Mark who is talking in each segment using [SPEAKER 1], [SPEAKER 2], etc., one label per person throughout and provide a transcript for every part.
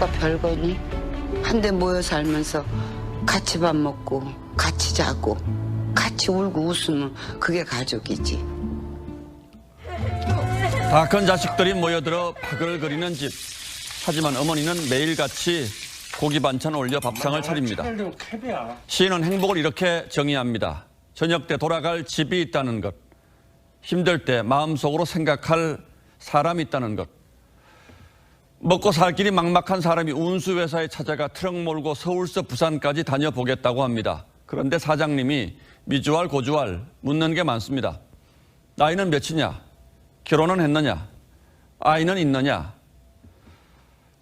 [SPEAKER 1] 가족과 별거니? 한데 모여 살면서 같이 밥 먹고 같이 자고 같이 울고 웃으면 그게 가족이지.
[SPEAKER 2] 다 큰 자식들이 모여들어 바글거리는 집. 하지만 어머니는 매일같이 고기 반찬 올려 밥상을 차립니다. 시인은 행복을 이렇게 정의합니다. 저녁 때 돌아갈 집이 있다는 것. 힘들 때 마음속으로 생각할 사람이 있다는 것. 먹고 살 길이 막막한 사람이 운수회사에 찾아가 트럭 몰고 서울서 부산까지 다녀보겠다고 합니다. 그런데 사장님이 미주알 고주알 묻는 게 많습니다. 나이는 몇이냐? 결혼은 했느냐? 아이는 있느냐?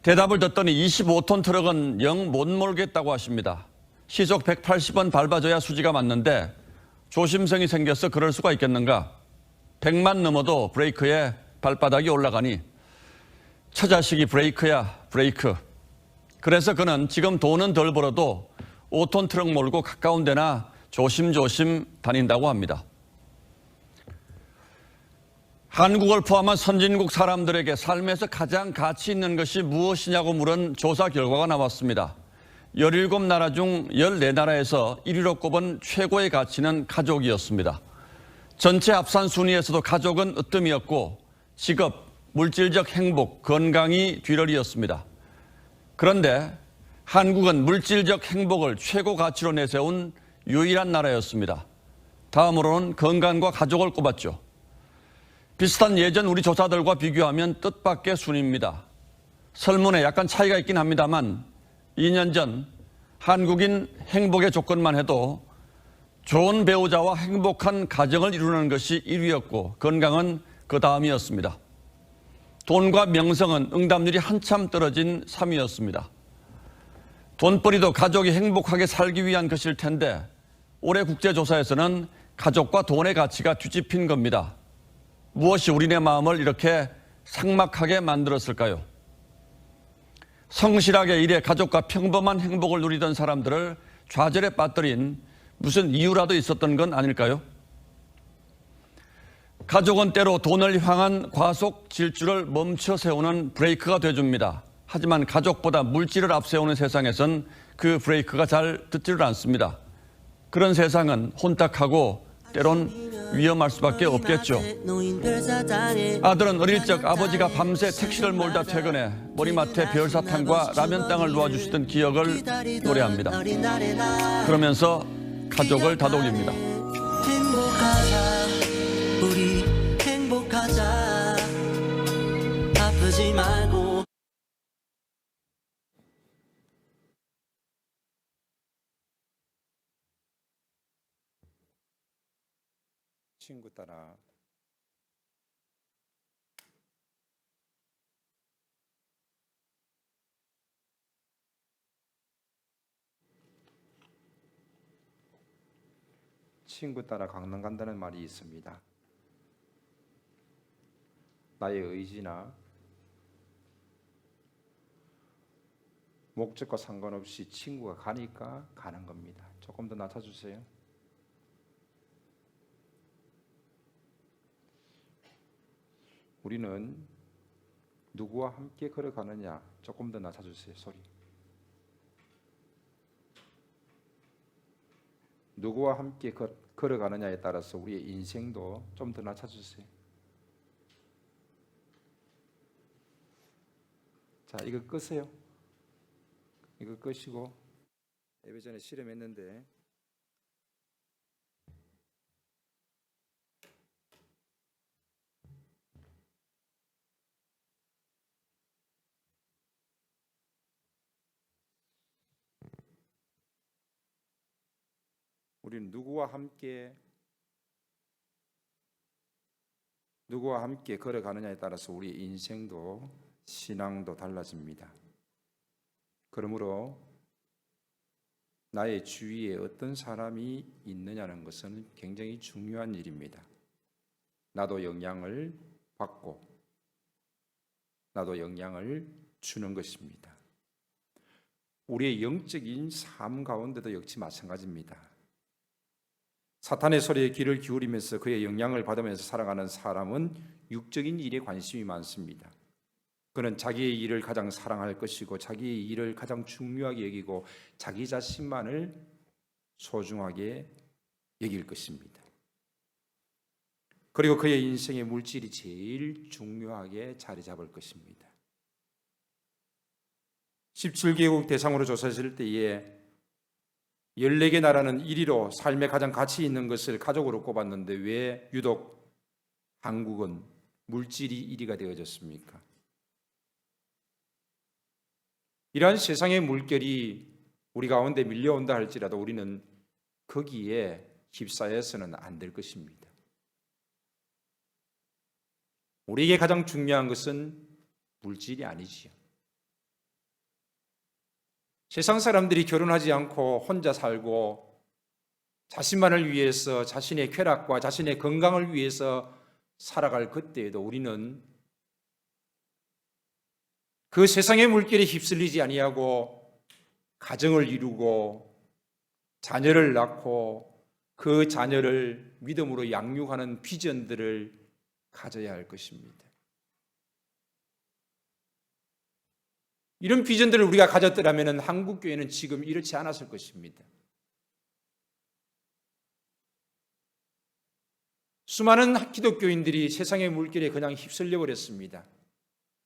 [SPEAKER 2] 대답을 듣더니 25톤 트럭은 영 못 몰겠다고 하십니다. 시속 180원 밟아줘야 수지가 맞는데 조심성이 생겨서 그럴 수가 있겠는가? 100만 넘어도 브레이크에 발바닥이 올라가니 처자식이 브레이크야 브레이크. 그래서 그는 지금 돈은 덜 벌어도 5톤 트럭 몰고 가까운 데나 조심조심 다닌다고 합니다. 한국을 포함한 선진국 사람들에게 삶에서 가장 가치 있는 것이 무엇이냐고 물은 조사 결과가 나왔습니다. 17나라 중 14나라에서 1위로 꼽은 최고의 가치는 가족이었습니다. 전체 합산 순위에서도 가족은 으뜸이었고 직업, 물질적 행복, 건강이 뒤러리였습니다. 그런데 한국은 물질적 행복을 최고 가치로 내세운 유일한 나라였습니다. 다음으로는 건강과 가족을 꼽았죠. 비슷한 예전 우리 조사들과 비교하면 뜻밖의 순위입니다. 설문에 약간 차이가 있긴 합니다만 2년 전 한국인 행복의 조건만 해도 좋은 배우자와 행복한 가정을 이루는 것이 1위였고 건강은 그 다음이었습니다. 돈과 명성은 응답률이 한참 떨어진 3위였습니다. 돈벌이도 가족이 행복하게 살기 위한 것일 텐데 올해 국제조사에서는 가족과 돈의 가치가 뒤집힌 겁니다. 무엇이 우리네 마음을 이렇게 삭막하게 만들었을까요? 성실하게 일해 가족과 평범한 행복을 누리던 사람들을 좌절에 빠뜨린 무슨 이유라도 있었던 건 아닐까요? 가족은 때로 돈을 향한 과속 질주를 멈춰 세우는 브레이크가 돼줍니다. 하지만 가족보다 물질을 앞세우는 세상에선 그 브레이크가 잘 듣지를 않습니다. 그런 세상은 혼탁하고 때론 위험할 수밖에 없겠죠. 아들은 어릴 적 아버지가 밤새 택시를 몰다 퇴근해 머리맡에 별사탕과 라면땅을 놓아주시던 기억을 노래합니다. 그러면서 가족을 다독입니다.
[SPEAKER 3] 행복하자 우리 행복하자 아프지 말고
[SPEAKER 4] 친구 따라 강남 간다는 말이 있습니다. 나의 의지나 목적과 상관없이 친구가 가니까 가는 겁니다. 조금 더 낮춰주세요. 우리는 누구와 함께 걸어가느냐, 조금 더 낮춰주세요. 소리. 누구와 함께 걸어가느냐에 따라서 우리의 인생도 좀 더 낮춰주세요. 자, 이거 끄세요. 이거 끄시고 예배 전에 실험했는데 우리는 누구와 함께 걸어가느냐에 따라서 우리의 인생도 신앙도 달라집니다. 그러므로 나의 주위에 어떤 사람이 있느냐는 것은 굉장히 중요한 일입니다. 나도 영향을 받고 나도 영향을 주는 것입니다. 우리의 영적인 삶 가운데도 역시 마찬가지입니다. 사탄의 소리에 귀를 기울이면서 그의 영향을 받으면서 살아가는 사람은 육적인 일에 관심이 많습니다. 그는 자기의 일을 가장 사랑할 것이고 자기의 일을 가장 중요하게 여기고 자기 자신만을 소중하게 여길 것입니다. 그리고 그의 인생의 물질이 제일 중요하게 자리 잡을 것입니다. 17개국 대상으로 조사했을 때에 14개 나라는 1위로 삶에 가장 가치 있는 것을 가족으로 꼽았는데 왜 유독 한국은 물질이 1위가 되어졌습니까? 이러한 세상의 물결이 우리 가운데 밀려온다 할지라도 우리는 거기에 휩싸여서는 안 될 것입니다. 우리에게 가장 중요한 것은 물질이 아니지요. 세상 사람들이 결혼하지 않고 혼자 살고 자신만을 위해서 자신의 쾌락과 자신의 건강을 위해서 살아갈 그때에도 우리는 그 세상의 물결에 휩쓸리지 아니하고 가정을 이루고 자녀를 낳고 그 자녀를 믿음으로 양육하는 비전들을 가져야 할 것입니다. 이런 비전들을 우리가 가졌더라면 한국 교회는 지금 이렇지 않았을 것입니다. 수많은 기독교인들이 세상의 물결에 그냥 휩쓸려 버렸습니다.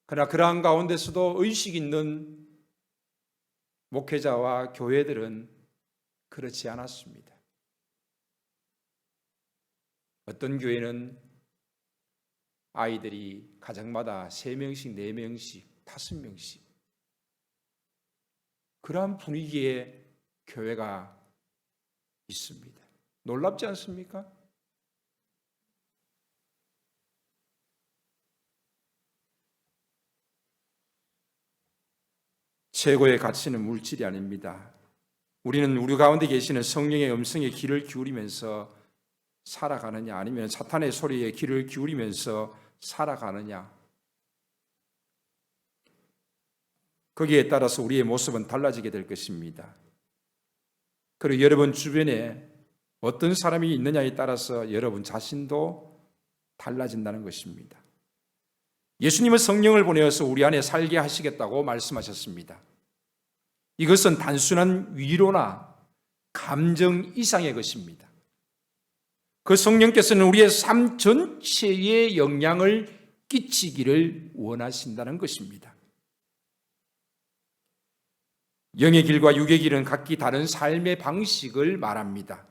[SPEAKER 4] 그러나 그러한 가운데서도 의식 있는 목회자와 교회들은 그렇지 않았습니다. 어떤 교회는 아이들이 가정마다 3명씩, 4명씩, 5명씩 그러한 분위기의 교회가 있습니다. 놀랍지 않습니까? 최고의 가치는 물질이 아닙니다. 우리는 우리 가운데 계시는 성령의 음성에 귀를 기울이면서 살아가느냐 아니면 사탄의 소리에 귀를 기울이면서 살아가느냐, 거기에 따라서 우리의 모습은 달라지게 될 것입니다. 그리고 여러분 주변에 어떤 사람이 있느냐에 따라서 여러분 자신도 달라진다는 것입니다. 예수님은 성령을 보내어서 우리 안에 살게 하시겠다고 말씀하셨습니다. 이것은 단순한 위로나 감정 이상의 것입니다. 그 성령께서는 우리의 삶 전체에 영향을 끼치기를 원하신다는 것입니다. 영의 길과 육의 길은 각기 다른 삶의 방식을 말합니다.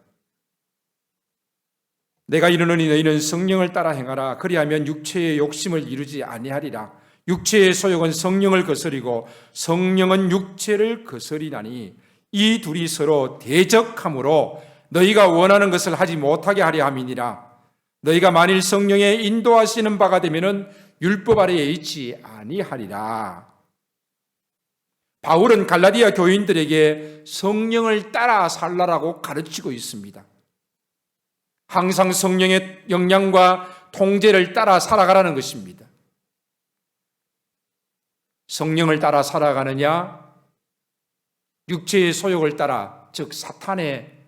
[SPEAKER 4] 내가 이르노니 너희는 성령을 따라 행하라. 그리하면 육체의 욕심을 이루지 아니하리라. 육체의 소욕은 성령을 거스리고 성령은 육체를 거스리나니 이 둘이 서로 대적하므로 너희가 원하는 것을 하지 못하게 하려 함이니라. 너희가 만일 성령의 인도하시는 바가 되면은 율법 아래에 있지 아니하리라. 바울은 갈라디아 교인들에게 성령을 따라 살라라고 가르치고 있습니다. 항상 성령의 영향과 통제를 따라 살아가라는 것입니다. 성령을 따라 살아가느냐, 육체의 소욕을 따라, 즉 사탄의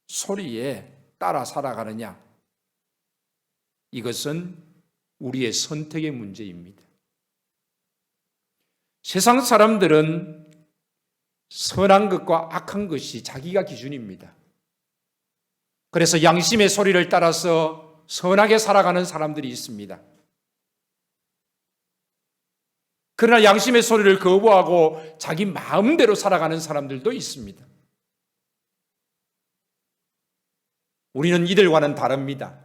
[SPEAKER 4] 소리에 따라 살아가느냐, 이것은 우리의 선택의 문제입니다. 세상 사람들은 선한 것과 악한 것이 자기가 기준입니다. 그래서 양심의 소리를 따라서 선하게 살아가는 사람들이 있습니다. 그러나 양심의 소리를 거부하고 자기 마음대로 살아가는 사람들도 있습니다. 우리는 이들과는 다릅니다.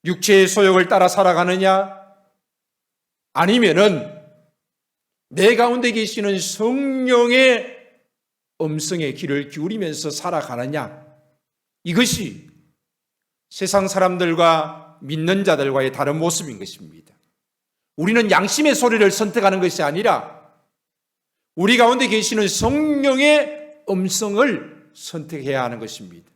[SPEAKER 4] 육체의 소욕을 따라 살아가느냐, 아니면은 내 가운데 계시는 성령의 음성에 귀를 기울이면서 살아가느냐, 이것이 세상 사람들과 믿는 자들과의 다른 모습인 것입니다. 우리는 양심의 소리를 선택하는 것이 아니라 우리 가운데 계시는 성령의 음성을 선택해야 하는 것입니다.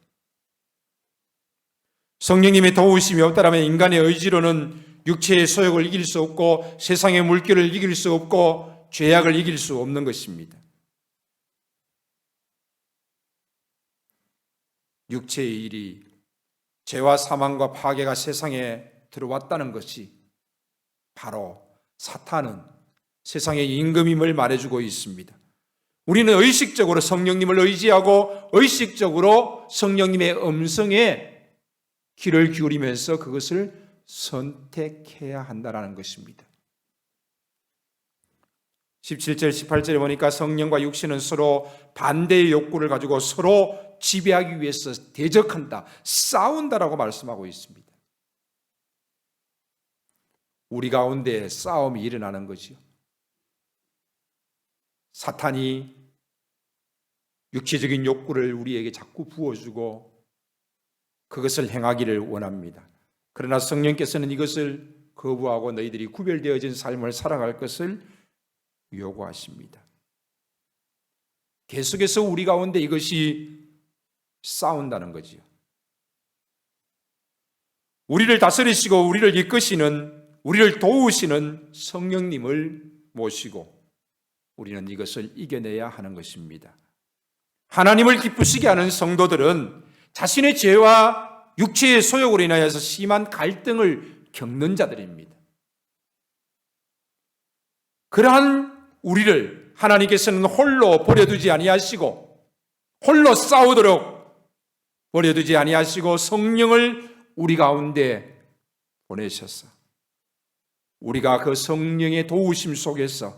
[SPEAKER 4] 성령님의 도우심이 없다면 인간의 의지로는 육체의 소욕을 이길 수 없고 세상의 물결을 이길 수 없고 죄악을 이길 수 없는 것입니다. 육체의 일이 죄와 사망과 파괴가 세상에 들어왔다는 것이 바로 사탄은 세상의 임금임을 말해주고 있습니다. 우리는 의식적으로 성령님을 의지하고 의식적으로 성령님의 음성에 귀를 기울이면서 그것을 선택해야 한다는 것입니다. 17절, 18절에 보니까 성령과 육신은 서로 반대의 욕구를 가지고 서로 지배하기 위해서 대적한다, 싸운다라고 말씀하고 있습니다. 우리 가운데 싸움이 일어나는 거지요. 사탄이 육체적인 욕구를 우리에게 자꾸 부어주고 그것을 행하기를 원합니다. 그러나 성령께서는 이것을 거부하고 너희들이 구별되어진 삶을 살아갈 것을 요구하십니다. 계속해서 우리 가운데 이것이 싸운다는 거지요. 우리를 다스리시고 우리를 이끄시는, 우리를 도우시는 성령님을 모시고 우리는 이것을 이겨내야 하는 것입니다. 하나님을 기쁘시게 하는 성도들은 자신의 죄와 육체의 소욕으로 인하여서 심한 갈등을 겪는 자들입니다. 그러한 우리를 하나님께서는 홀로 버려두지 아니하시고, 홀로 싸우도록 버려두지 아니하시고 성령을 우리 가운데 보내셔서 우리가 그 성령의 도우심 속에서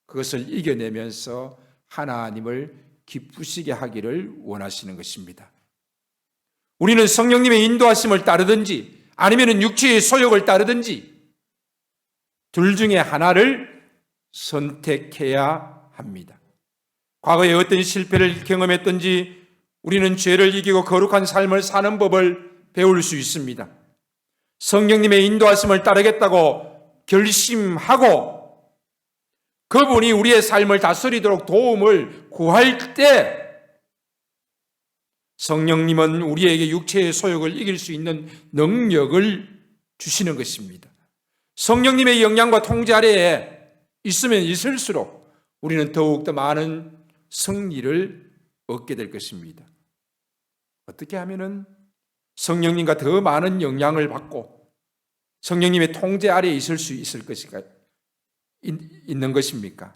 [SPEAKER 4] 그것을 이겨내면서 하나님을 기쁘시게 하기를 원하시는 것입니다. 우리는 성령님의 인도하심을 따르든지 아니면 육체의 소욕을 따르든지 둘 중에 하나를 선택해야 합니다. 과거에 어떤 실패를 경험했든지 우리는 죄를 이기고 거룩한 삶을 사는 법을 배울 수 있습니다. 성령님의 인도하심을 따르겠다고 결심하고 그분이 우리의 삶을 다스리도록 도움을 구할 때 성령님은 우리에게 육체의 소욕을 이길 수 있는 능력을 주시는 것입니다. 성령님의 영향과 통제 아래에 있으면 있을수록 우리는 더욱더 많은 승리를 얻게 될 것입니다. 어떻게 하면은 성령님과 더 많은 영향을 받고 성령님의 통제 아래에 있을 수 있을 것인가? 있는 것입니까?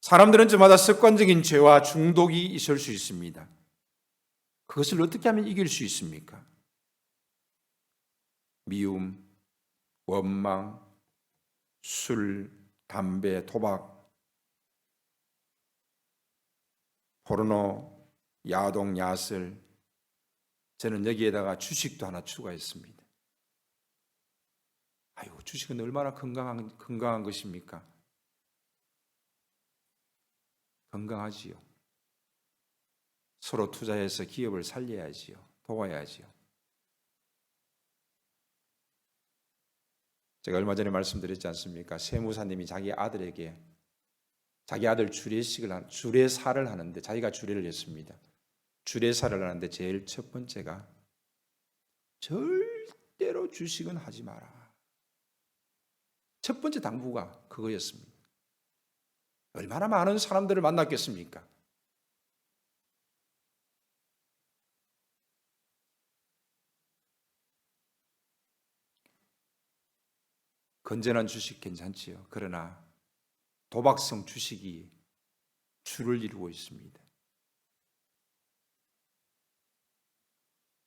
[SPEAKER 4] 사람들은 저마다 습관적인 죄와 중독이 있을 수 있습니다. 그것을 어떻게 하면 이길 수 있습니까? 미움, 원망, 술, 담배, 도박, 포르노, 야동, 야설, 저는 여기에다가 주식도 하나 추가했습니다. 아이고, 주식은 얼마나 건강한 것입니까? 건강하지요. 서로 투자해서 기업을 살려야지요. 도와야지요. 제가 얼마 전에 말씀드렸지 않습니까? 세무사님이 자기 아들에게 자기 아들 주례사를 하는데 자기가 주례를 했습니다. 주례사를 하는데 제일 첫 번째가 절대로 주식은 하지 마라. 첫 번째 당부가 그거였습니다. 얼마나 많은 사람들을 만났겠습니까? 건전한 주식 괜찮지요. 그러나 도박성 주식이 주를 이루고 있습니다.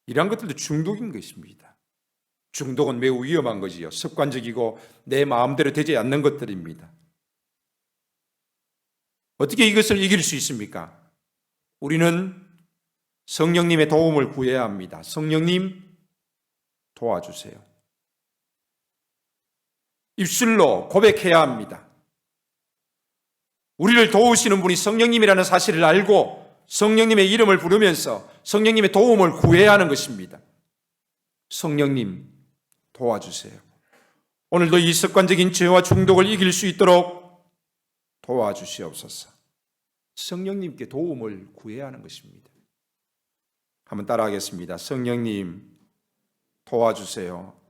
[SPEAKER 4] 이러한 것들도 중독인 것입니다. 중독은 매우 위험한 거지요. 습관적이고 내 마음대로 되지 않는 것들입니다. 어떻게 이것을 이길 수 있습니까? 우리는 성령님의 도움을 구해야 합니다. 성령님 도와주세요. 입술로 고백해야 합니다. 우리를 도우시는 분이 성령님이라는 사실을 알고 성령님의 이름을 부르면서 성령님의 도움을 구해야 하는 것입니다. 성령님 도와주세요. 오늘도 이 습관적인 죄와 중독을 이길 수 있도록 도와주시옵소서. 성령님께 도움을 구해야 하는 것입니다. 한번 따라하겠습니다. 성령님 도와주세요.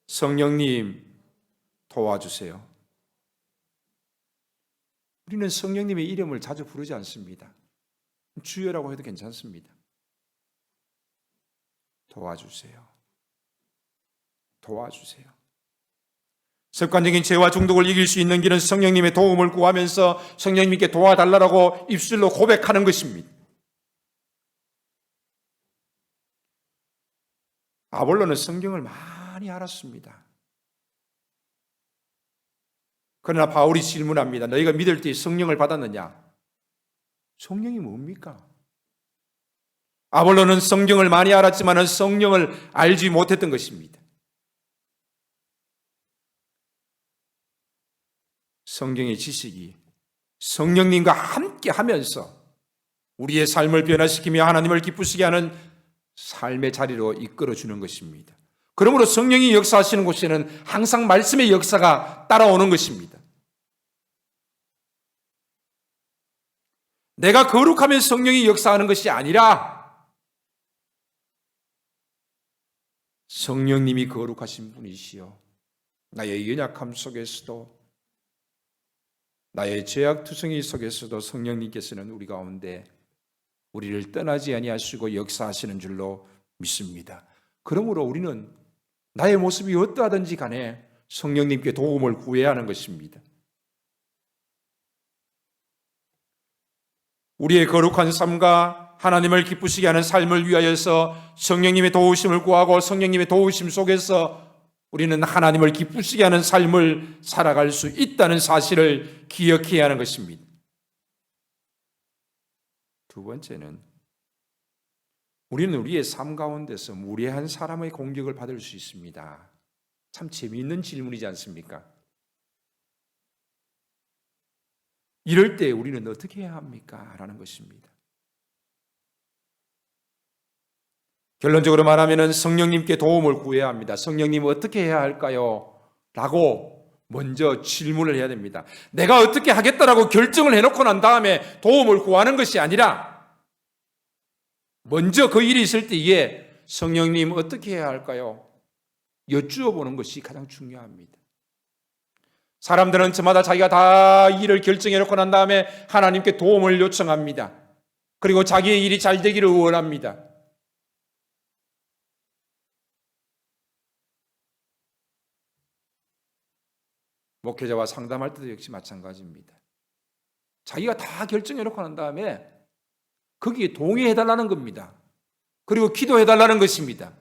[SPEAKER 4] 성령님 도와주세요. 우리는 성령님의 이름을 자주 부르지 않습니다. 주여라고 해도 괜찮습니다. 도와주세요. 도와주세요. 습관적인 죄와 중독을 이길 수 있는 길은 성령님의 도움을 구하면서 성령님께 도와달라고 입술로 고백하는 것입니다. 아볼로는 성경을 많이 알았습니다. 그러나 바울이 질문합니다. 너희가 믿을 때 성령을 받았느냐? 성령이 뭡니까? 아볼로는 성경을 많이 알았지만 성령을 알지 못했던 것입니다. 성경의 지식이 성령님과 함께 하면서 우리의 삶을 변화시키며 하나님을 기쁘시게 하는 삶의 자리로 이끌어주는 것입니다. 그러므로 성령이 역사하시는 곳에는 항상 말씀의 역사가 따라오는 것입니다. 내가 거룩하면 성령이 역사하는 것이 아니라 성령님이 거룩하신 분이시요 나의 연약함 속에서도 나의 죄악투성이 속에서도 성령님께서는 우리 가운데 우리를 떠나지 아니하시고 역사하시는 줄로 믿습니다. 그러므로 우리는 나의 모습이 어떠하든지 간에 성령님께 도움을 구해야 하는 것입니다. 우리의 거룩한 삶과 하나님을 기쁘시게 하는 삶을 위하여서 성령님의 도우심을 구하고 성령님의 도우심 속에서 우리는 하나님을 기쁘시게 하는 삶을 살아갈 수 있다는 사실을 기억해야 하는 것입니다. 두 번째는 우리는 우리의 삶 가운데서 무례한 사람의 공격을 받을 수 있습니다. 참 재미있는 질문이지 않습니까? 이럴 때 우리는 어떻게 해야 합니까? 라는 것입니다. 결론적으로 말하면 성령님께 도움을 구해야 합니다. 성령님 어떻게 해야 할까요? 라고 먼저 질문을 해야 됩니다. 내가 어떻게 하겠다라고 결정을 해놓고 난 다음에 도움을 구하는 것이 아니라 먼저 그 일이 있을 때에 성령님 어떻게 해야 할까요? 여쭈어 보는 것이 가장 중요합니다. 사람들은 저마다 자기가 다 일을 결정해놓고 난 다음에 하나님께 도움을 요청합니다. 그리고 자기의 일이 잘 되기를 원합니다. 목회자와 상담할 때도 역시 마찬가지입니다. 자기가 다 결정해놓고 난 다음에 거기에 동의해달라는 겁니다. 그리고 기도해달라는 것입니다.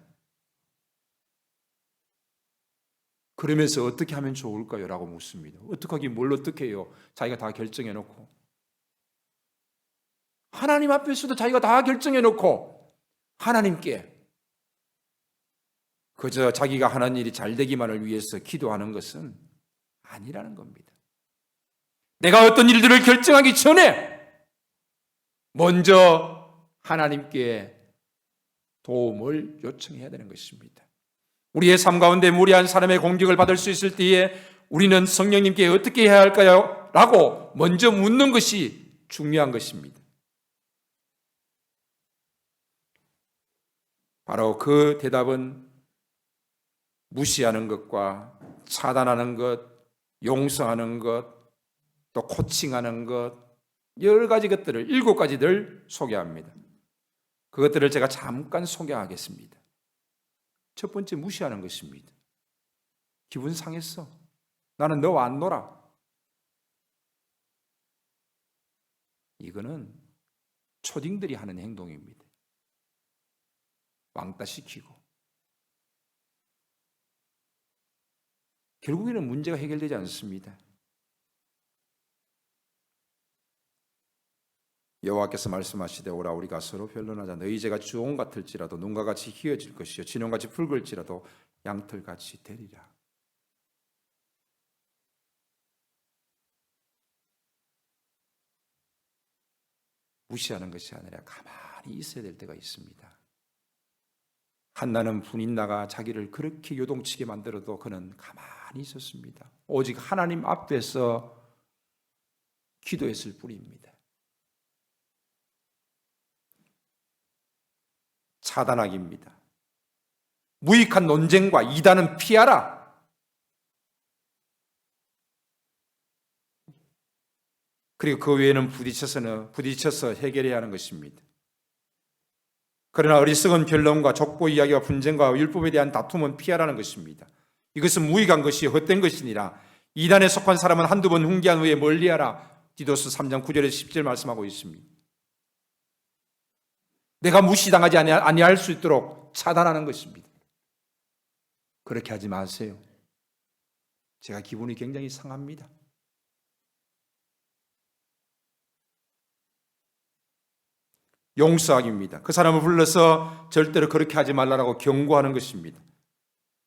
[SPEAKER 4] 그러면서 어떻게 하면 좋을까요? 라고 묻습니다. 어떻게 하긴 뭘 어떻게 해요? 자기가 다 결정해놓고. 하나님 앞에서도 자기가 다 결정해놓고 하나님께 그저 자기가 하는 일이 잘 되기만을 위해서 기도하는 것은 아니라는 겁니다. 내가 어떤 일들을 결정하기 전에 먼저 하나님께 도움을 요청해야 되는 것입니다. 우리의 삶 가운데 무례한 사람의 공격을 받을 수 있을 때에 우리는 성령님께 어떻게 해야 할까요? 라고 먼저 묻는 것이 중요한 것입니다. 바로 그 대답은 무시하는 것과 차단하는 것, 용서하는 것, 또 코칭하는 것, 여러 가지 것들을 7가지를 소개합니다. 그것들을 제가 잠깐 소개하겠습니다. 첫 번째, 무시하는 것입니다. 기분 상했어. 나는 너와 안 놀아. 이거는 초딩들이 하는 행동입니다. 왕따시키고. 결국에는 문제가 해결되지 않습니다. 여호와께서 말씀하시되 오라 우리가 서로 변론하자. 너희 죄가 주홍 같을지라도 눈과 같이 희어질 것이요 진홍같이 붉을지라도 양털같이 되리라. 무시하는 것이 아니라 가만히 있어야 될 때가 있습니다. 한나는 분인나가 자기를 그렇게 요동치게 만들어도 그는 가만히 있었습니다. 오직 하나님 앞에서 기도했을 뿐입니다. 차단하기입니다. 무익한 논쟁과 이단은 피하라. 그리고 그 외에는 부딪혀서 해결해야 하는 것입니다. 그러나 어리석은 변론과 족보 이야기와 분쟁과 율법에 대한 다툼은 피하라는 것입니다. 이것은 무익한 것이 헛된 것이니라. 이단에 속한 사람은 한두 번 훈계한 후에 멀리하라. 디도스 3장 9절에서 10절 말씀하고 있습니다. 내가 무시당하지 아니할 수 있도록 차단하는 것입니다. 그렇게 하지 마세요. 제가 기분이 굉장히 상합니다. 용서하기입니다. 그 사람을 불러서 절대로 그렇게 하지 말라고 경고하는 것입니다.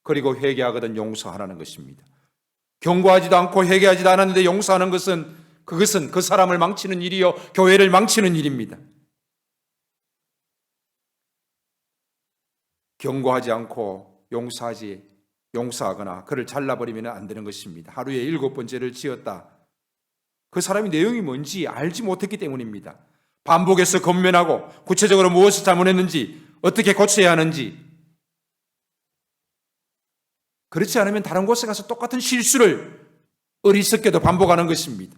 [SPEAKER 4] 그리고 회개하거든 용서하라는 것입니다. 경고하지도 않고 회개하지도 않았는데 용서하는 것은 그것은 그 사람을 망치는 일이요 교회를 망치는 일입니다. 경고하지 않고 용서하거나 그를 잘라버리면 안 되는 것입니다. 하루에 7번째를 지었다. 그 사람이 내용이 뭔지 알지 못했기 때문입니다. 반복해서 권면하고 구체적으로 무엇을 잘못했는지 어떻게 고쳐야 하는지, 그렇지 않으면 다른 곳에 가서 똑같은 실수를 어리석게도 반복하는 것입니다.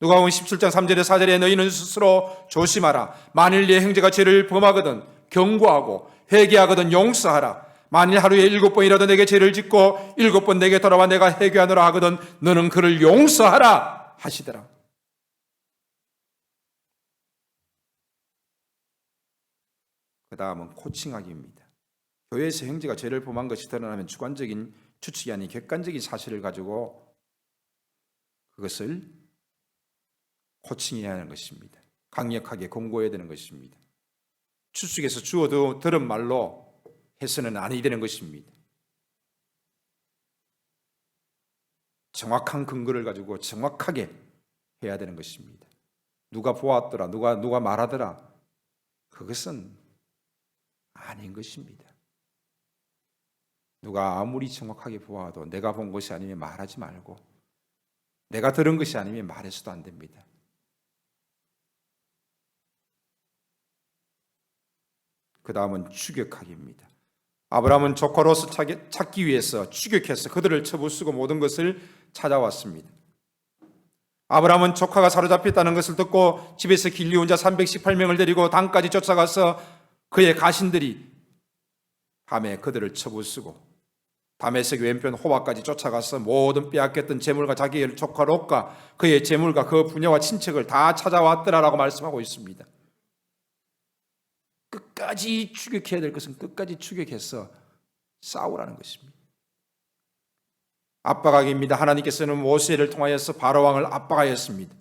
[SPEAKER 4] 누가복음 17장 3절에 4절에 너희는 스스로 조심하라. 만일 네 형제가 죄를 범하거든 경고하고 회개하거든 용서하라. 만일 하루에 7번이라도 내게 죄를 짓고 7번 내게 돌아와 내가 회개하노라 하거든 너는 그를 용서하라 하시더라. 그 다음은 코칭하기입니다. 교회에서 형제가 죄를 범한 것이 드러나면 주관적인 추측이 아닌 객관적인 사실을 가지고 그것을 코칭해야 하는 것입니다. 강력하게 공고해야 되는 것입니다. 추측해서 주어도 들은 말로 해서는 아니 되는 것입니다. 정확한 근거를 가지고 정확하게 해야 되는 것입니다. 누가 보았더라, 누가 말하더라, 그것은 아닌 것입니다. 누가 아무리 정확하게 보아도 내가 본 것이 아니면 말하지 말고, 내가 들은 것이 아니면 말해서도 안 됩니다. 그 다음은 추격하기입니다. 아브라함은 조카 롯을 찾기 위해서 추격해서 그들을 쳐부수고 모든 것을 찾아왔습니다. 아브라함은 조카가 사로잡혔다는 것을 듣고 집에서 길리온 자 318명을 데리고 단까지 쫓아가서 그의 가신들이 밤에 그들을 쳐부수고 다메섹 왼편 호바까지 쫓아가서 모든 빼앗겼던 재물과 자기의 조카 롯과 그의 재물과 그 부녀와 친척을 다 찾아왔더라라고 말씀하고 있습니다. 끝까지 추격해야 될 것은 끝까지 추격해서 싸우라는 것입니다. 압박하기입니다. 하나님께서는 모세를 통하여서 바로왕을 압박하였습니다.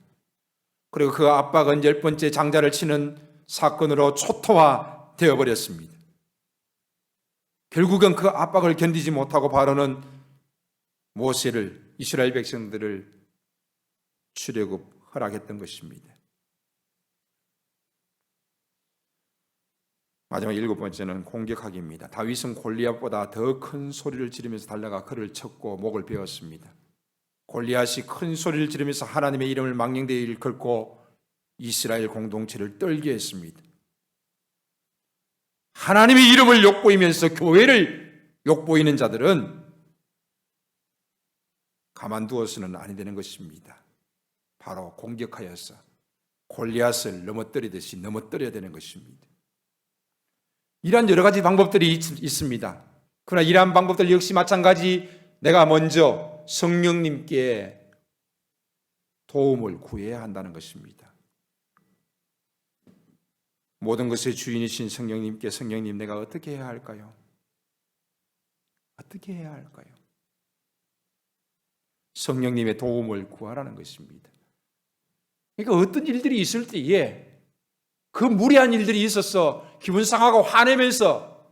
[SPEAKER 4] 그리고 그 압박은 10번째 장자를 치는 사건으로 초토화 되어버렸습니다. 결국은 그 압박을 견디지 못하고 바로는 모세를, 이스라엘 백성들을 출애굽 허락했던 것입니다. 마지막 7번째는 공격하기입니다. 다윗은 골리앗보다 더 큰 소리를 지르면서 달려가 그를 쳤고 목을 베었습니다. 골리앗이 큰 소리를 지르면서 하나님의 이름을 망령되이 일컬고 이스라엘 공동체를 떨게 했습니다. 하나님의 이름을 욕보이면서 교회를 욕보이는 자들은 가만두어서는 아니 되는 것입니다. 바로 공격하여서 골리앗을 넘어뜨리듯이 넘어뜨려야 되는 것입니다. 이러한 여러 가지 방법들이 있습니다. 그러나 이러한 방법들 역시 마찬가지 내가 먼저 성령님께 도움을 구해야 한다는 것입니다. 모든 것의 주인이신 성령님께 성령님 내가 어떻게 해야 할까요? 어떻게 해야 할까요? 성령님의 도움을 구하라는 것입니다. 그러니까 어떤 일들이 있을 때에 그 무례한 일들이 있어서 기분 상하고 화내면서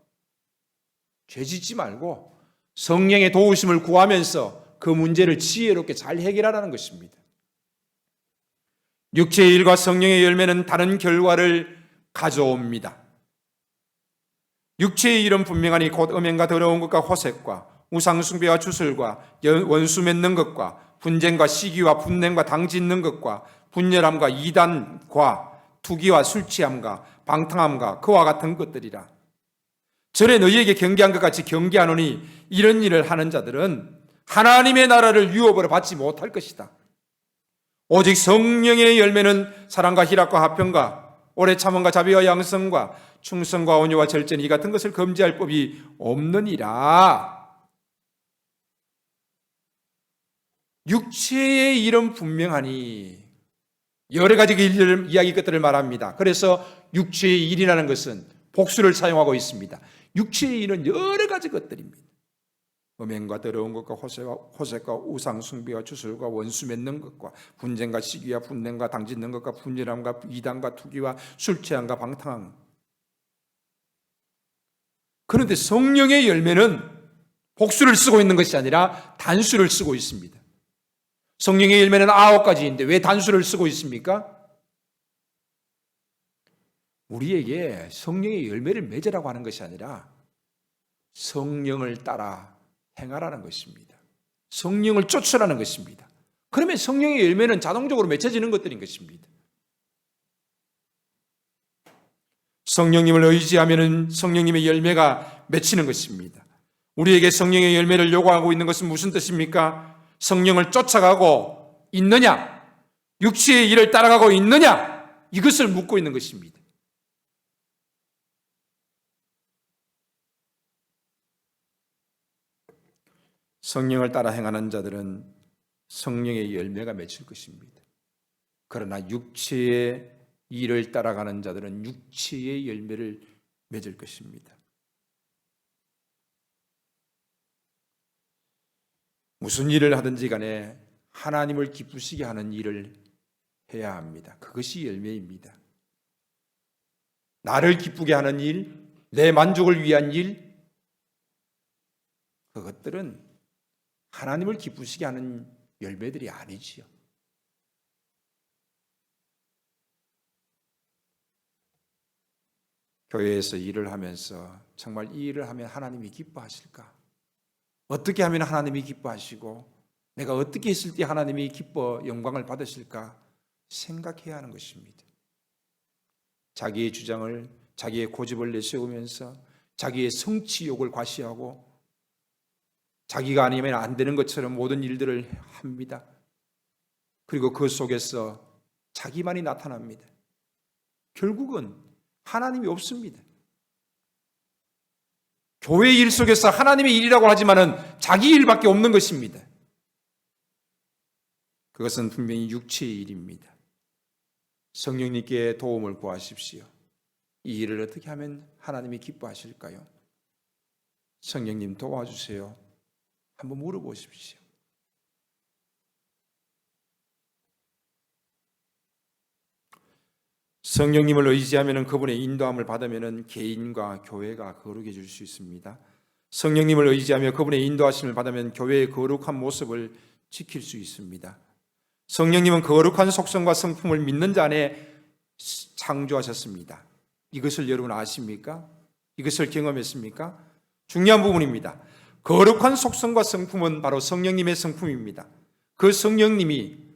[SPEAKER 4] 죄 짓지 말고 성령의 도우심을 구하면서 그 문제를 지혜롭게 잘 해결하라는 것입니다. 육체의 일과 성령의 열매는 다른 결과를 가져옵니다. 육체의 일은 분명하니 곧 음행과 더러운 것과 호색과 우상숭배와 주술과 원수 맺는 것과 분쟁과 시기와 분냄과 당짓는 것과 분열함과 이단과 투기와 술취함과 방탕함과 그와 같은 것들이라. 전에 너희에게 경계한 것 같이 경계하노니 이런 일을 하는 자들은 하나님의 나라를 유업으로 받지 못할 것이다. 오직 성령의 열매는 사랑과 희락과 화평과 오래 참음과 자비와 양성과 충성과 온유와 절제는 이 같은 것을 금지할 법이 없느니라. 육체의 일은 분명하니 여러 가지 이야기 것들을 말합니다. 그래서 육체의 일이라는 것은 복수를 사용하고 있습니다. 육체의 일은 여러 가지 것들입니다. 음행과 더러운 것과 호색과 우상 숭배와 주술과 원수 맺는 것과 분쟁과 시기와 분냄과 당짓는 것과 분열함과 이단과 투기와 술 취함과 방탕함. 그런데 성령의 열매는 복수를 쓰고 있는 것이 아니라 단수를 쓰고 있습니다. 성령의 열매는 9가지인데 왜 단수를 쓰고 있습니까? 우리에게 성령의 열매를 맺으라고 하는 것이 아니라 성령을 따라 행하라는 것입니다. 성령을 쫓으라는 것입니다. 그러면 성령의 열매는 자동적으로 맺혀지는 것들인 것입니다. 성령님을 의지하면 성령님의 열매가 맺히는 것입니다. 우리에게 성령의 열매를 요구하고 있는 것은 무슨 뜻입니까? 성령을 쫓아가고 있느냐? 육체의 일을 따라가고 있느냐? 이것을 묻고 있는 것입니다. 성령을 따라 행하는 자들은 성령의 열매가 맺힐 것입니다. 그러나 육체의 일을 따라가는 자들은 육체의 열매를 맺을 것입니다. 무슨 일을 하든지 간에 하나님을 기쁘시게 하는 일을 해야 합니다. 그것이 열매입니다. 나를 기쁘게 하는 일, 내 만족을 위한 일, 그것들은 하나님을 기쁘시게 하는 열매들이 아니지요. 교회에서 일을 하면서 정말 이 일을 하면 하나님이 기뻐하실까? 어떻게 하면 하나님이 기뻐하시고 내가 어떻게 했을 때 하나님이 기뻐 영광을 받으실까 생각해야 하는 것입니다. 자기의 주장을, 자기의 고집을 내세우면서 자기의 성취욕을 과시하고 자기가 아니면 안 되는 것처럼 모든 일들을 합니다. 그리고 그 속에서 자기만이 나타납니다. 결국은 하나님이 없습니다. 교회 일 속에서 하나님의 일이라고 하지만은 자기 일밖에 없는 것입니다. 그것은 분명히 육체의 일입니다. 성령님께 도움을 구하십시오. 이 일을 어떻게 하면 하나님이 기뻐하실까요? 성령님 도와주세요. 한번 물어보십시오. 성령님을 의지하면 그분의 인도함을 받으면 개인과 교회가 거룩해질 수 있습니다. 성령님을 의지하며 그분의 인도하심을 받으면 교회의 거룩한 모습을 지킬 수 있습니다. 성령님은 거룩한 속성과 성품을 믿는 자 안에 창조하셨습니다. 이것을 여러분 아십니까? 이것을 경험했습니까? 중요한 부분입니다. 거룩한 속성과 성품은 바로 성령님의 성품입니다. 그 성령님이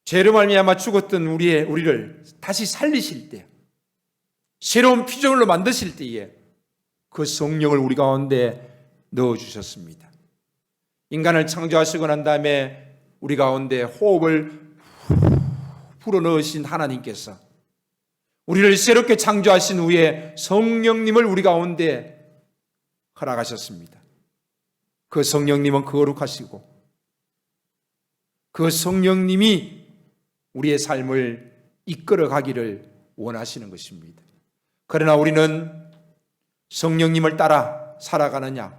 [SPEAKER 4] 죄로 말미암아 죽었던 우리를 다시 살리실 때, 새로운 피조물로 만드실 때에 그 성령을 우리 가운데 넣어주셨습니다. 인간을 창조하시고 난 다음에 우리 가운데 호흡을 불어넣으신 하나님께서 우리를 새롭게 창조하신 후에 성령님을 우리 가운데 허락하셨습니다. 그 성령님은 거룩하시고 그 성령님이 우리의 삶을 이끌어 가기를 원하시는 것입니다. 그러나 우리는 성령님을 따라 살아가느냐,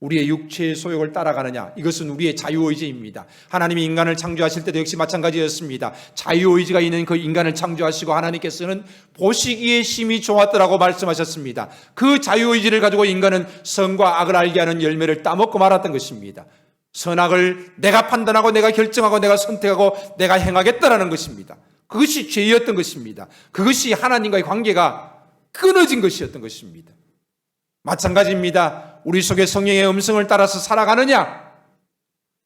[SPEAKER 4] 우리의 육체의 소욕을 따라가느냐, 이것은 우리의 자유의지입니다. 하나님이 인간을 창조하실 때도 역시 마찬가지였습니다. 자유의지가 있는 그 인간을 창조하시고 하나님께서는 보시기에 심히 좋았더라고 말씀하셨습니다. 그 자유의지를 가지고 인간은 선과 악을 알게 하는 열매를 따먹고 말았던 것입니다. 선악을 내가 판단하고 내가 결정하고 내가 선택하고 내가 행하겠다라는 것입니다. 그것이 죄였던 것입니다. 그것이 하나님과의 관계가 끊어진 것이었던 것입니다. 마찬가지입니다. 우리 속에 성령의 음성을 따라서 살아가느냐,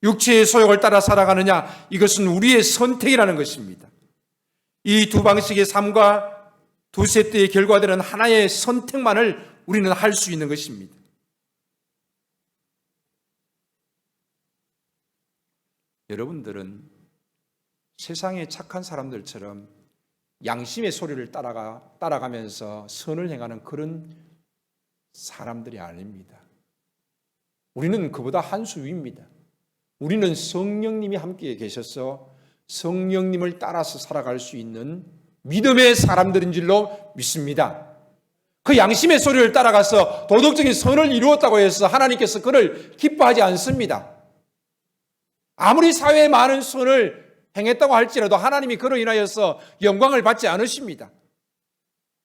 [SPEAKER 4] 육체의 소욕을 따라 살아가느냐, 이것은 우리의 선택이라는 것입니다. 이 두 방식의 삶과 두 세트의 결과들은 하나의 선택만을 우리는 할 수 있는 것입니다. 여러분들은 세상의 착한 사람들처럼 양심의 소리를 따라가면서 선을 행하는 그런 사람들이 아닙니다. 우리는 그보다 한 수 위입니다. 우리는 성령님이 함께 계셔서 성령님을 따라서 살아갈 수 있는 믿음의 사람들인 줄로 믿습니다. 그 양심의 소리를 따라가서 도덕적인 선을 이루었다고 해서 하나님께서 그를 기뻐하지 않습니다. 아무리 사회에 많은 선을 행했다고 할지라도 하나님이 그로 인하여서 영광을 받지 않으십니다.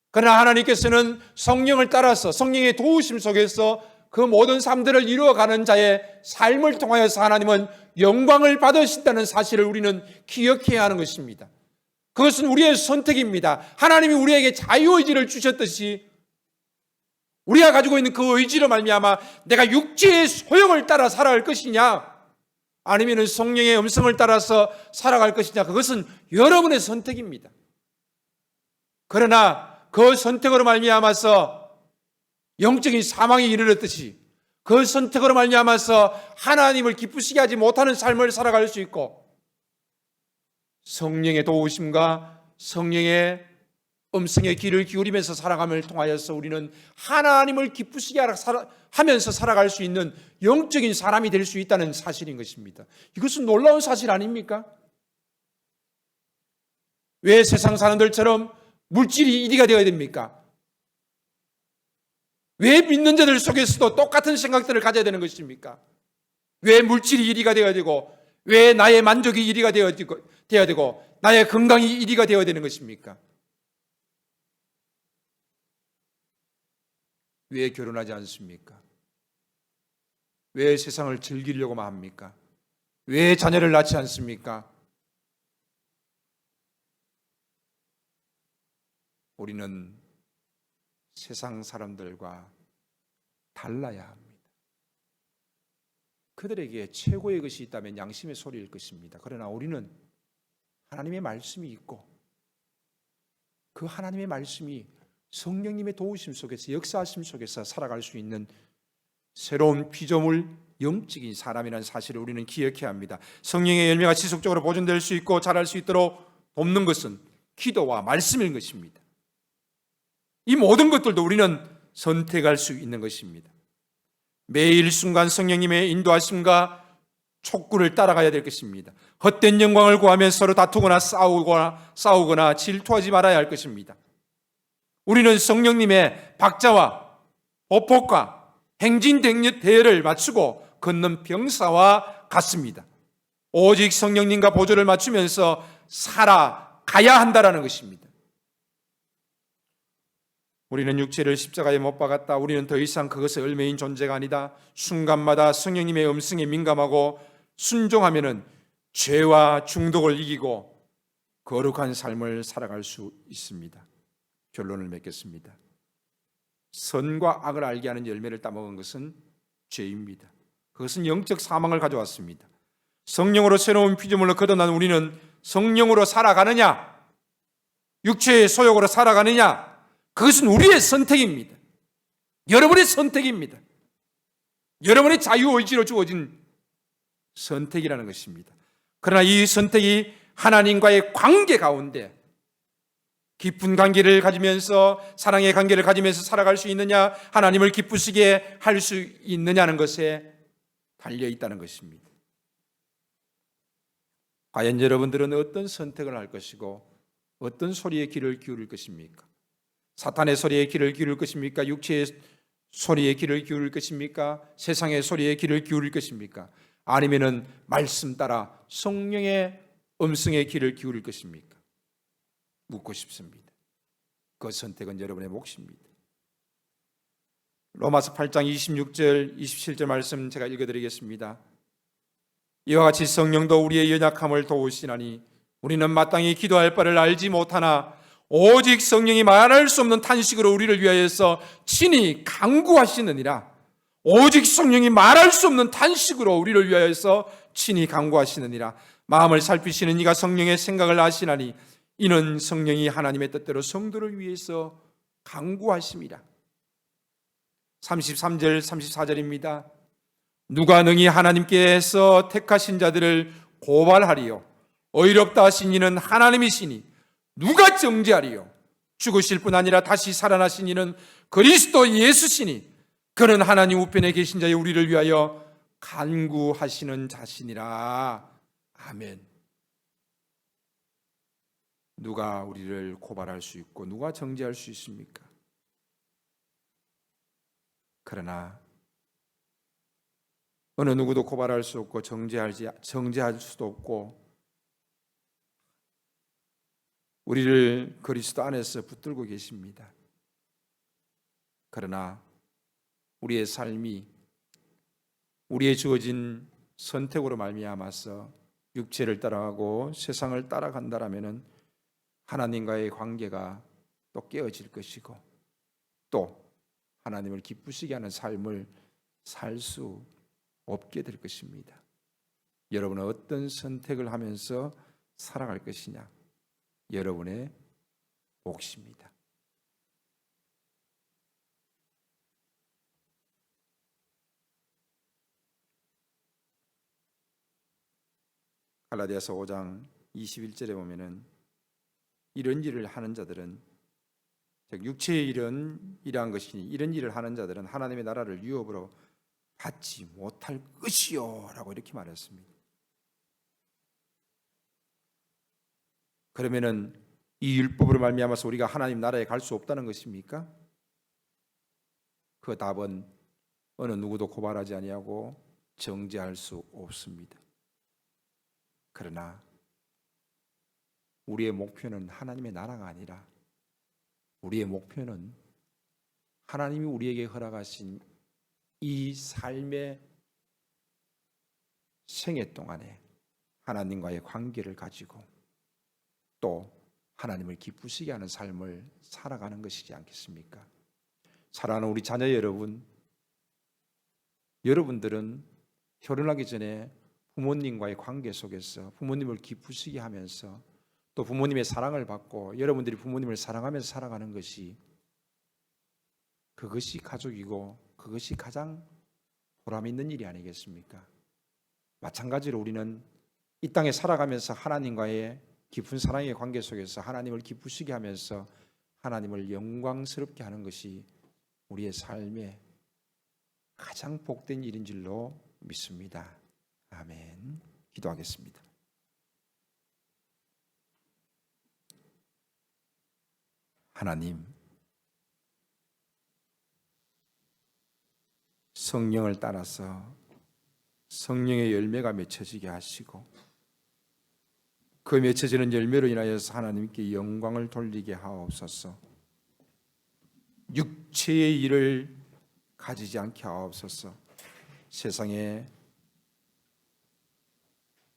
[SPEAKER 4] 그러나 하나님께서는 성령을 따라서 성령의 도우심 속에서 그 모든 삶들을 이루어가는 자의 삶을 통하여서 하나님은 영광을 받으신다는 사실을 우리는 기억해야 하는 것입니다. 그것은 우리의 선택입니다. 하나님이 우리에게 자유의지를 주셨듯이 우리가 가지고 있는 그 의지로 말미암아 내가 육체의 소욕을 따라 살아갈 것이냐 아니면 성령의 음성을 따라서 살아갈 것이냐, 그것은 여러분의 선택입니다. 그러나 그 선택으로 말미암아서 영적인 사망에 이르렀듯이 그 선택으로 말미암아서 하나님을 기쁘시게 하지 못하는 삶을 살아갈 수 있고, 성령의 도우심과 성령의 음성의 귀를 기울이면서 살아감을 통하여서 우리는 하나님을 기쁘시게 하면서 살아갈 수 있는 영적인 사람이 될 수 있다는 사실인 것입니다. 이것은 놀라운 사실 아닙니까? 왜 세상 사람들처럼 물질이 1위가 되어야 됩니까? 왜 믿는 자들 속에서도 똑같은 생각들을 가져야 되는 것입니까? 왜 물질이 1위가 되어야 되고, 왜 나의 만족이 1위가 되어야 되고 나의 건강이 1위가 되어야 되는 것입니까? 왜 결혼하지 않습니까? 왜 세상을 즐기려고만 합니까? 왜 자녀를 낳지 않습니까? 우리는 세상 사람들과 달라야 합니다. 그들에게 최고의 것이 있다면 양심의 소리일 것입니다. 그러나 우리는 하나님의 말씀이 있고 그 하나님의 말씀이 성령님의 도우심 속에서, 역사하심 속에서 살아갈 수 있는 새로운 피조물, 영적인 사람이라는 사실을 우리는 기억해야 합니다. 성령의 열매가 지속적으로 보존될 수 있고 자랄 수 있도록 돕는 것은 기도와 말씀인 것입니다. 이 모든 것들도 우리는 선택할 수 있는 것입니다. 매일 순간 성령님의 인도하심과 촉구를 따라가야 될 것입니다. 헛된 영광을 구하며 서로 다투거나 싸우거나 질투하지 말아야 할 것입니다. 우리는 성령님의 박자와 보폭과 행진대열을 맞추고 걷는 병사와 같습니다. 오직 성령님과 보조를 맞추면서 살아가야 한다는 것입니다. 우리는 육체를 십자가에 못 박았다. 우리는 더 이상 그것의 얼매인 존재가 아니다. 순간마다 성령님의 음성에 민감하고 순종하면은 죄와 중독을 이기고 거룩한 삶을 살아갈 수 있습니다. 결론을 맺겠습니다. 선과 악을 알게 하는 열매를 따먹은 것은 죄입니다. 그것은 영적 사망을 가져왔습니다. 성령으로 새로운 피조물로 거듭난 우리는 성령으로 살아가느냐, 육체의 소욕으로 살아가느냐, 그것은 우리의 선택입니다. 여러분의 선택입니다. 여러분의 자유의지로 주어진 선택이라는 것입니다. 그러나 이 선택이 하나님과의 관계 가운데 깊은 관계를 가지면서, 사랑의 관계를 가지면서 살아갈 수 있느냐, 하나님을 기쁘시게 할 수 있느냐는 것에 달려 있다는 것입니다. 과연 여러분들은 어떤 선택을 할 것이고 어떤 소리에 귀를 기울일 것입니까? 사탄의 소리에 귀를 기울일 것입니까? 육체의 소리에 귀를 기울일 것입니까? 세상의 소리에 귀를 기울일 것입니까? 아니면은 말씀 따라 성령의 음성에 귀를 기울일 것입니까? 묻고 싶습니다. 그 선택은 여러분의 몫입니다. 로마서 8장 26절 27절 말씀 제가 읽어드리겠습니다. 이와 같이 성령도 우리의 연약함을 도우시나니 우리는 마땅히 기도할 바를 알지 못하나 오직 성령이 말할 수 없는 탄식으로 우리를 위하여서 친히 간구하시느니라. 오직 성령이 말할 수 없는 탄식으로 우리를 위하여서 친히 간구하시느니라. 마음을 살피시는 이가 성령의 생각을 아시나니 이는 성령이 하나님의 뜻대로 성도를 위해서 간구하심이라. 33절 34절입니다. 누가 능히 하나님께서 택하신 자들을 고발하리요? 의롭다 하신 이는 하나님이시니 누가 정죄하리요? 죽으실 뿐 아니라 다시 살아나신 이는 그리스도 예수시니 그는 하나님 우편에 계신 자의 우리를 위하여 간구하시는 자신이라. 아멘. 누가 우리를 고발할 수 있고 누가 정죄할 수 있습니까? 그러나 어느 누구도 고발할 수 없고 정죄할 수도 없고 우리를 그리스도 안에서 붙들고 계십니다. 그러나 우리의 삶이 우리의 주어진 선택으로 말미암아서 육체를 따라가고 세상을 따라간다라면은 하나님과의 관계가 또 깨어질 것이고 또 하나님을 기쁘시게 하는 삶을 살 수 없게 될 것입니다. 여러분은 어떤 선택을 하면서 살아갈 것이냐? 여러분의 몫입니다. 갈라디아서 5장 21절에 보면은 이런 일을 하는 자들은, 즉 육체의 일은 이러한 것이니 이런 일을 하는 자들은 하나님의 나라를 유업으로 받지 못할 것이요 라고 이렇게 말했습니다. 그러면은 이 율법으로 말미암아서 우리가 하나님 나라에 갈 수 없다는 것입니까? 그 답은 어느 누구도 고발하지 아니하고 정죄할 수 없습니다. 그러나 우리의 목표는 하나님의 나라가 아니라 우리의 목표는 하나님이 우리에게 허락하신 이 삶의 생애 동안에 하나님과의 관계를 가지고 또 하나님을 기쁘시게 하는 삶을 살아가는 것이지 않겠습니까? 사랑하는 우리 자녀 여러분, 여러분들은 결혼하기 전에 부모님과의 관계 속에서 부모님을 기쁘시게 하면서 또 부모님의 사랑을 받고 여러분들이 부모님을 사랑하면서 살아가는 것이 그것이 가족이고 그것이 가장 보람 있는 일이 아니겠습니까? 마찬가지로 우리는 이 땅에 살아가면서 하나님과의 깊은 사랑의 관계 속에서 하나님을 기쁘시게 하면서 하나님을 영광스럽게 하는 것이 우리의 삶의 가장 복된 일인 줄로 믿습니다. 아멘. 기도하겠습니다. 하나님, 성령을 따라서 성령의 열매가 맺혀지게 하시고 그 맺혀지는 열매로 인하여서 하나님께 영광을 돌리게 하옵소서. 육체의 일을 가지지 않게 하옵소서. 세상에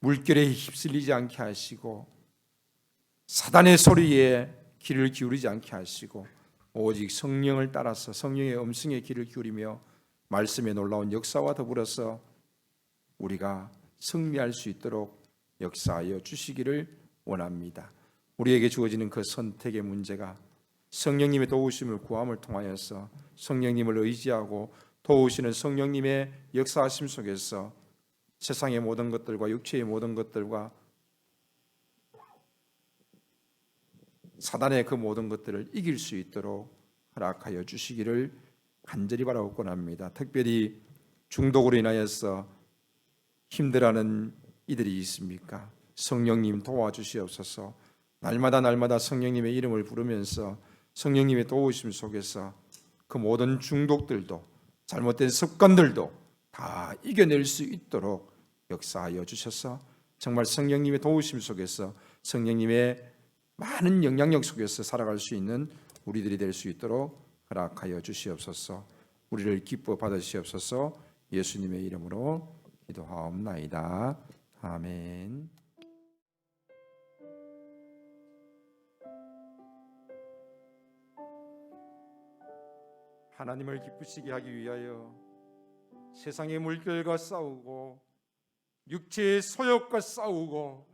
[SPEAKER 4] 물결에 휩쓸리지 않게 하시고 사단의 소리에 귀를 기울이지 않게 하시고 오직 성령을 따라서 성령의 음성에 귀를 기울이며 말씀의 놀라운 역사와 더불어서 우리가 승리할 수 있도록 역사하여 주시기를 원합니다. 우리에게 주어지는 그 선택의 문제가 성령님의 도우심을 구함을 통하여서 성령님을 의지하고 도우시는 성령님의 역사하심 속에서 세상의 모든 것들과 육체의 모든 것들과 사단의 그 모든 것들을 이길 수 있도록 허락하여 주시기를 간절히 바라고 원합니다. 특별히 중독으로 인하여서 힘들어하는 이들이 있습니까? 성령님 도와주시옵소서. 날마다 성령님의 이름을 부르면서 성령님의 도우심 속에서 그 모든 중독들도 잘못된 습관들도 다 이겨낼 수 있도록 역사하여 주셔서 정말 성령님의 도우심 속에서 성령님의 많은 영향력 속에서 살아갈 수 있는 우리들이 될 수 있도록 허락하여 주시옵소서. 우리를 기뻐 받으시옵소서. 예수님의 이름으로 기도하옵나이다. 아멘. 하나님을 기쁘시게 하기 위하여 세상의 물결과 싸우고 육체의 소욕과 싸우고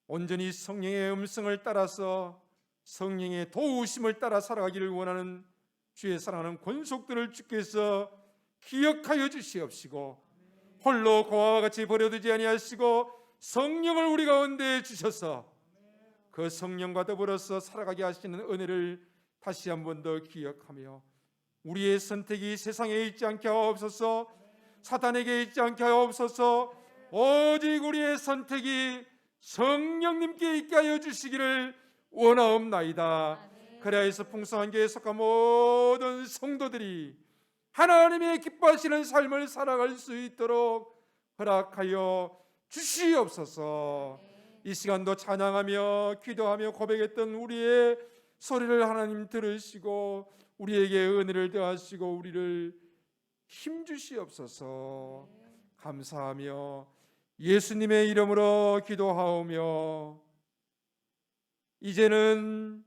[SPEAKER 4] 온전히 성령의 음성을 따라서 성령의 도우심을 따라 살아가기를 원하는 주의 사랑하는 권속들을 주께서 기억하여 주시옵시고 홀로 고아와 같이 버려두지 아니하시고 성령을 우리 가운데 주셔서 그 성령과 더불어서 살아가게 하시는 은혜를 다시 한 번 더 기억하며 우리의 선택이 세상에 있지 않게 하옵소서, 사탄에게 있지 않게 하옵소서. 오직 우리의 선택이 성령님께 있게 하여 주시기를 원하옵나이다. 그래서 풍성한 교회에 속한 모든 성도들이 하나님의 기뻐하시는 삶을 살아갈 수 있도록 허락하여 주시옵소서. 이 시간도 찬양하며 기도하며 고백했던 우리의 소리를 하나님 들으시고 우리에게 은혜를 더하시고 우리를 힘주시옵소서. 감사하며 예수님의 이름으로 기도하오며 이제는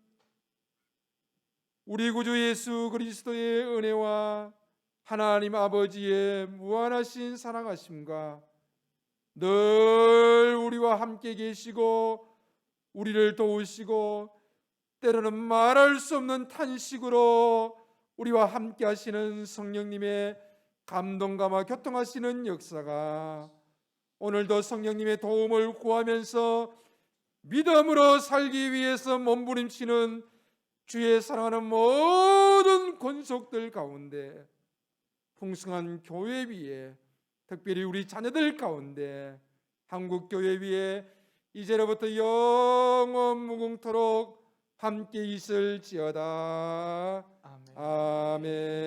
[SPEAKER 4] 우리 구주 예수 그리스도의 은혜와 하나님 아버지의 무한하신 사랑하심과 늘 우리와 함께 계시고 우리를 도우시고 때로는 말할 수 없는 탄식으로 우리와 함께 하시는 성령님의 감동감화 교통하시는 역사가 오늘도 성령님의 도움을 구하면서 믿음으로 살기 위해서 몸부림치는 주의 사랑하는 모든 권속들 가운데 풍성한 교회 위에 특별히 우리 자녀들 가운데 한국교회 위에 이제로부터 영원 무궁토록 함께 있을지어다. 아멘.